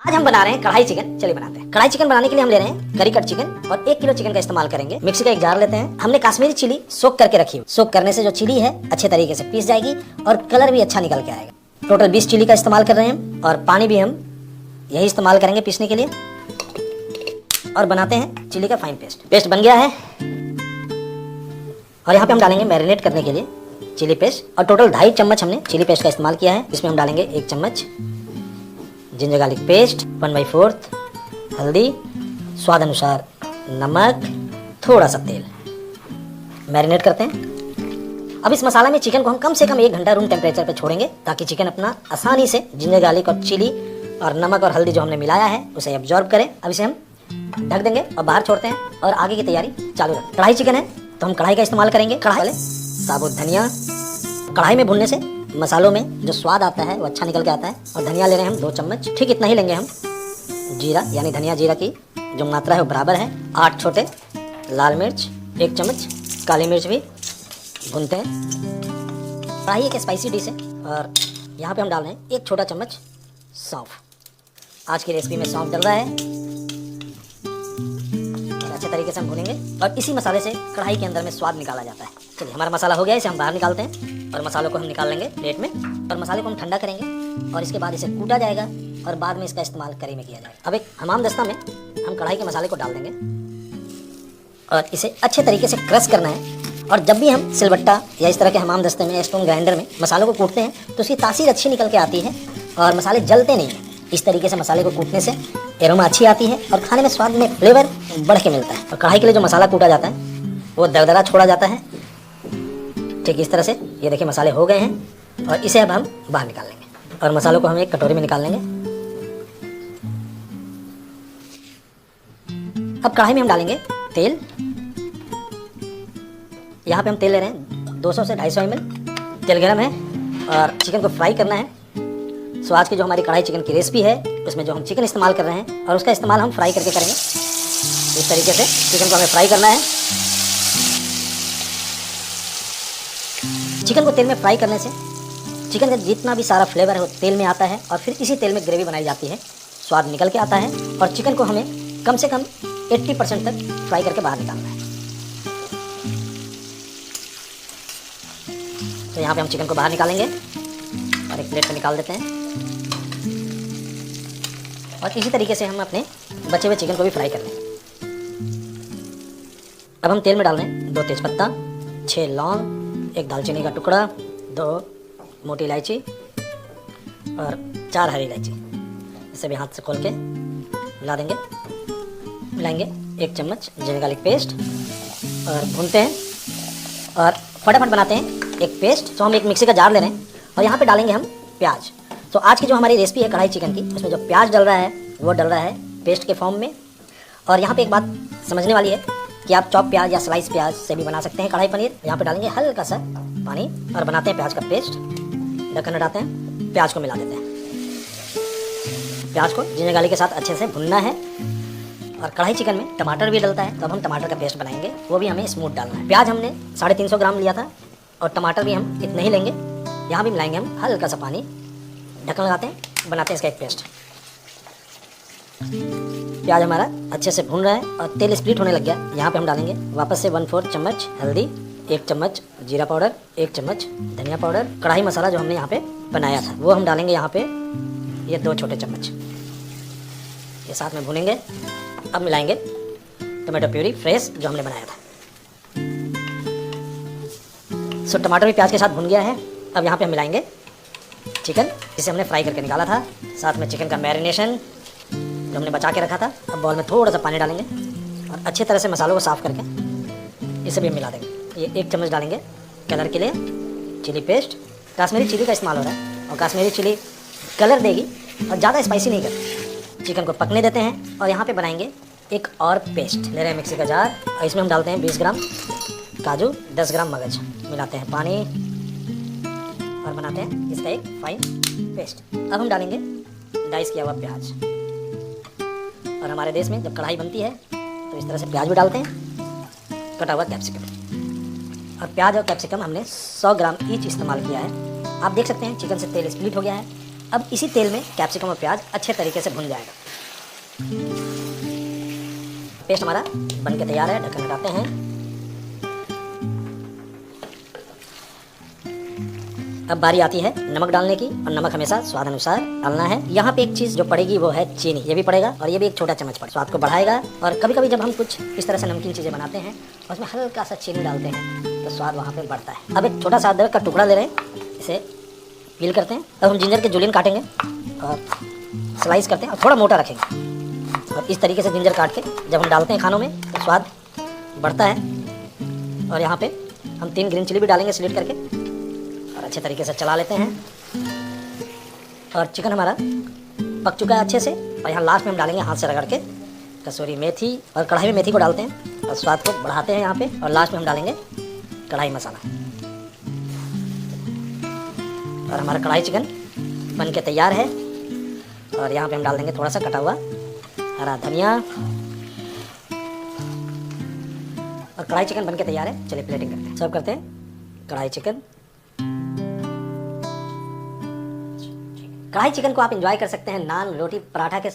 आज हम बना रहे हैं कढ़ाई चिकन। चलिए बनाते हैं। कढ़ाई चिकन बनाने के लिए हम ले रहे हैं करी कट चिकन और 1 किलो चिकन का इस्तेमाल करेंगे। मिक्सी का एक जार लेते हैं। हमने कश्मीरी चिली सोक करके रखी है। सोक करने से जो चिली है अच्छे तरीके से पीस जाएगी और कलर भी अच्छा निकल के आएगा। टोटल 20 चिली का इस्तेमाल कर रहे हैं और पानी भी हम यही इस्तेमाल करेंगे पीसने के लिए। और बनाते हैं चिली का फाइन पेस्ट। पेस्ट बन गया है और यहाँ पे हम डालेंगे मैरिनेट करने के लिए चिली पेस्ट। और टोटल 2.5 चम्मच हमने चिली पेस्ट का इस्तेमाल किया है। इसमें हम डालेंगे 1 चम्मच जिंजर गार्लिक पेस्ट, 1/4 हल्दी, स्वाद अनुसार नमक, थोड़ा सा तेल। मैरिनेट करते हैं। अब इस मसाला में चिकन को हम कम से कम 1 घंटा रूम टेम्परेचर पे छोड़ेंगे ताकि चिकन अपना आसानी से जिंजर गार्लिक और चिली और नमक और हल्दी जो हमने मिलाया है उसे एब्जॉर्ब करें। अब इसे हम ढक देंगे और बाहर छोड़ते हैं और आगे की तैयारी चालू रखें। कढ़ाई चिकन है तो हम कढ़ाई का इस्तेमाल करेंगे। कढ़ाई साबुत धनिया, कढ़ाई में भुनने से मसालों में जो स्वाद आता है वो अच्छा निकल के आता है। और धनिया ले रहे हैं हम 2 चम्मच, ठीक इतना ही लेंगे हम। जीरा यानी धनिया जीरा की जो मात्रा है वो बराबर है। 8 छोटे लाल मिर्च, 1 चम्मच काली मिर्च भी भूनते हैं। कढ़ाई एक स्पाइसी डिश है और यहाँ पे हम डाल रहे हैं 1 छोटा चम्मच सौंफ। आज की रेसिपी में सौंफ डल रहा है। अच्छे तरीके से हम भूनेंगे और इसी मसाले से कढ़ाई के अंदर में स्वाद निकाला जाता है। चलिए हमारा मसाला हो गया, इसे हम बाहर निकालते हैं और मसालों को हम निकाल लेंगे प्लेट में। और मसाले को हम ठंडा करेंगे और इसके बाद इसे कूटा जाएगा और बाद में इसका इस्तेमाल करी में किया जाएगा। अब एक हमाम दस्ता में हम कढ़ाई के मसाले को डाल देंगे और इसे अच्छे तरीके से क्रश करना है। और जब भी हम सिलबट्टा या इस तरह के हमाम दस्ते में या स्टोन ग्राइंडर में मसालों को कूटते हैं तो उसकी तासीर अच्छी निकल के आती है और मसाले जलते नहीं हैं। इस तरीके से मसाले को कूटने से एरोमा अच्छी आती है और खाने में स्वाद में फ्लेवर बढ़ के मिलता है। और कढ़ाई के लिए जो मसाला कूटा जाता है वो दरदरा छोड़ा जाता है। ठीक इस तरह से ये देखिए मसाले हो गए हैं और इसे अब हम बाहर निकाल लेंगे और मसालों को हम एक कटोरी में निकाल लेंगे। अब कढ़ाई में हम डालेंगे तेल। यहाँ पे हम तेल ले रहे हैं 200 से 250 ml। तेल गर्म है और चिकन को फ्राई करना है। सो आज की जो हमारी कढ़ाई चिकन की रेसिपी है उसमें जो हम चिकन इस्तेमाल कर रहे हैं और उसका इस्तेमाल हम फ्राई करके करेंगे। इस तरीके से चिकन को हमें फ्राई करना है। चिकन को तेल में फ्राई करने से चिकन का जितना भी सारा फ्लेवर है वो तेल में आता है और फिर इसी तेल में ग्रेवी बनाई जाती है। स्वाद निकल के आता है और चिकन को हमें कम से कम 80% तक फ्राई करके बाहर निकालना है। तो यहाँ पे हम चिकन को बाहर निकालेंगे और एक प्लेट में निकाल देते हैं। और इसी तरीके से हम अपने बचे हुए चिकन को भी फ्राई कर लेंगे। अब हम तेल में डाल रहे हैं 2 तेजपत्ता, 6 लौंग, 1 दालचीनी का टुकड़ा, 2 मोटी इलायची और 4 हरी इलायची। इसे भी हाथ से खोल के मिला देंगे। मिलाएंगे 1 चम्मच जिंजर गार्लिक पेस्ट और भूनते हैं और फटाफट बनाते हैं एक पेस्ट। तो हम एक मिक्सी का जार ले रहे हैं और यहाँ पे डालेंगे हम प्याज। तो आज की जो हमारी रेसिपी है कढ़ाई चिकन की उसमें जो प्याज डल रहा है वो डल रहा है पेस्ट के फॉर्म में। और यहाँ पे एक बात समझने वाली है कि आप चॉप प्याज या स्लाइस प्याज से भी बना सकते हैं कढ़ाई पनीर। यहाँ पे डालेंगे हल्का सा पानी और बनाते हैं प्याज का पेस्ट। ढक्कन हटाते हैं, प्याज को मिला देते हैं। प्याज को जिंजर गार्लिक के साथ अच्छे से भुनना है। और कढ़ाई चिकन में टमाटर भी डलता है तो अब हम टमाटर का पेस्ट बनाएंगे, वो भी हमें स्मूथ डालना है। प्याज हमने 350 ग्राम लिया था और टमाटर भी हम इतने ही लेंगे। यहाँ भी मिलाएंगे हम हल्का सा पानी। ढक्कन लगाते हैं, बनाते हैं इसका एक पेस्ट। प्याज हमारा अच्छे से भून रहा है और तेल स्प्लिट होने लग गया। यहाँ पे हम डालेंगे वापस से 1/4 चम्मच हल्दी, 1 चम्मच जीरा पाउडर, 1 चम्मच धनिया पाउडर। कढ़ाई मसाला जो हमने यहाँ पे बनाया था वो हम डालेंगे यहाँ पे ये 2 छोटे चम्मच। ये साथ में भूनेंगे। अब मिलाएंगे टमाटो प्यूरी फ्रेश जो हमने बनाया था। सो टमाटर भी प्याज के साथ भुन गया है। अब यहाँ पे हम मिलाएंगे चिकन जिसे हमने फ्राई करके निकाला था, साथ में चिकन का मैरिनेशन जो हमने बचा के रखा था। अब बॉल में थोड़ा सा पानी डालेंगे और अच्छे तरह से मसालों को साफ़ करके इसे भी मिला देंगे। ये 1 चम्मच डालेंगे कलर के लिए चिली पेस्ट। कश्मीरी चिली का इस्तेमाल हो रहा है और कश्मीरी चिली कलर देगी और ज़्यादा स्पाइसी नहीं करती। चिकन को पकने देते हैं और यहाँ पे बनाएंगे एक और पेस्ट। ले रहे हैं मिक्सी का जार और इसमें हम डालते हैं 20 ग्राम काजू, 10 ग्राम मगज। मिलाते हैं पानी और बनाते हैं इसका एक फाइन पेस्ट। अब हम डालेंगे डाइस किया हुआ प्याज। और हमारे देश में जब कढ़ाई बनती है तो इस तरह से प्याज भी डालते हैं, कटा हुआ कैप्सिकम। और प्याज और कैप्सिकम हमने 100 ग्राम ईच इस्तेमाल किया है। आप देख सकते हैं चिकन से तेल स्प्लिट हो गया है अब इसी तेल में कैप्सिकम और प्याज अच्छे तरीके से भुन जाएगा। पेस्ट हमारा बन के तैयार है। ढक्कन हटाते हैं। अब बारी आती है नमक डालने की, और नमक हमेशा स्वाद अनुसार डालना है। यहाँ पे एक चीज़ जो पड़ेगी वो है चीनी। ये भी पड़ेगा और ये भी एक छोटा चम्मच पड़ेगा, स्वाद को बढ़ाएगा। और कभी कभी जब हम कुछ इस तरह से नमकीन चीज़ें बनाते हैं और उसमें हल्का सा चीनी डालते हैं तो स्वाद वहाँ पे बढ़ता है। अब एक छोटा सा अदरक का टुकड़ा ले रहे हैं, इसे पील करते हैं। अब हम जिंजर के जुलियन काटेंगे और स्लाइस करते हैं और थोड़ा मोटा रखेंगे। और इस तरीके से जिंजर काट के जब हम डालते हैं खानों में तो स्वाद बढ़ता है। और यहाँ पे हम 3 ग्रीन चिली भी डालेंगे स्लिट करके, और अच्छे तरीके से चला लेते हैं। और चिकन हमारा पक चुका है अच्छे से। और यहाँ लास्ट में हम डालेंगे हाथ से रगड़ के कसूरी मेथी, और कढ़ाई में मेथी को डालते हैं और स्वाद को बढ़ाते हैं यहाँ पे। और लास्ट में हम डालेंगे कढ़ाई मसाला। और हमारा कढ़ाई चिकन बन के तैयार है। और यहाँ पे हम डाल देंगे थोड़ा सा कटा हुआ हरा धनिया। और कढ़ाई चिकन बन के तैयार है। चलिए प्लेटिंग करते हैं, सर्व करते हैं कढ़ाई चिकन। कढ़ाई चिकन को आप एंजॉय कर सकते हैं नान, रोटी, पराठा के